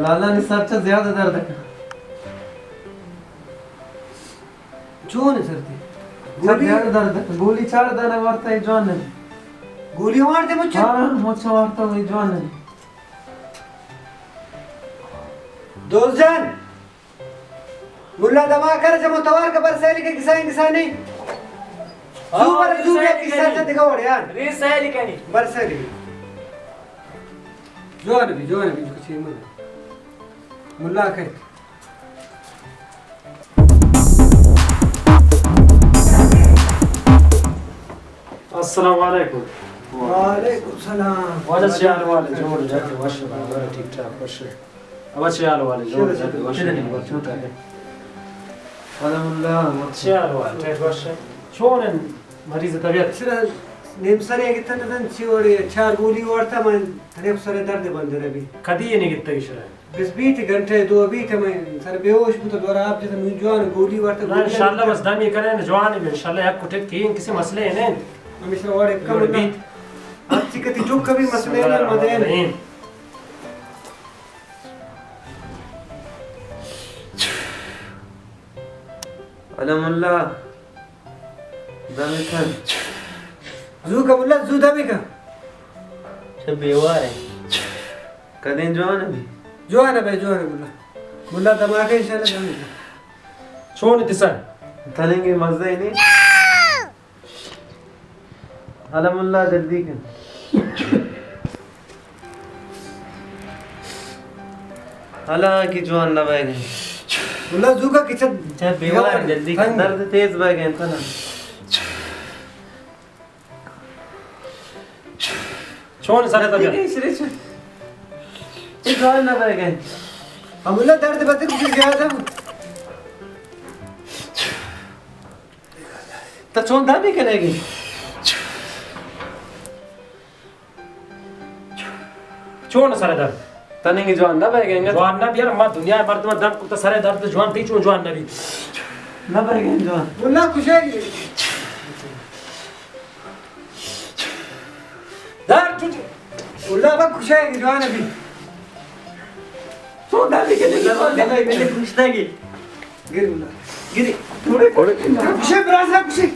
लाला ने सबसे ज्यादा दर्द है। जो ने सर सब ज्यादा दर्द है। गोली चार दाना मारता है जवान ने। गोली मारते मुझे? हाँ मुझे मारता है जवान ने। दोस्तन मुल्ला दवा कर जब तवार के बरसेली के किसा नहीं सुपर जुगे किसा से दिखाओ यार रे सहेली कनी बरसेली जोन भी कुछ ही मुल्ला के अस्सलाम वालेकुम। वालेकुम सलाम। वाले चाल वाले जोड़ जाके वश बराबर ठीक ठाक वश अब चाल वाले जोड़ जाके वश ठीक है अल्हम्दुलिल्लाह चाल वाले वश शोन मरीज तबीयत सिरा नेमसरे के तन चिवड़ी चार गोली वारता मैं तने सरे दर्द बंद रे भी कदी ये नहीं कितना इशरा बस 20 घंटे दो अभी थे मैं सर बेहोश हूं तो दोबारा आप जैसे मुझे जवान गोली वारता ना इंशाल्लाह बस दम ये करें जवान भी इंशाल्लाह एक कुछ की किसी मसले है नहीं हमेशा और एक कम बीत अच्छी कति जो कभी मसले नहीं मदेन अल्हम्दुलिल्लाह दमे खान जू का मुल्ला जू दबे का सब बेवार है कदें जवान है जो है ना भाई जो है मुल्ला दमाके इंशाल्लाह दमे शोन तिसा तलेंगे मजा ही नहीं अल्हम्दुलिल्लाह जल्दी कर हालांकि जवान ना बह गए मुल्ला जू का किचन जब बेवार जल्दी कर दर्द तेज बह गए था ना शोन सारे तबीयत ये जवान ना बह गए हम मुल्ला दर्द बते कुछ ज्यादा तो चौंधा भी करेगी शोन सारे दर्द तनेंगे जवान ना बह गए जवान ना यार मत दुनिया मर्द में दम को सारे दर्द जवान थी चो जवान नबी ना बह गए जवान मुल्ला खुश है दर्द तुझे मुल्ला बा खुश है जवान अभी चौंधा भी करेगी मैंने खुश था कि गिर मुल्ला गिरी थोड़े खुश है ब्राज़ खुश है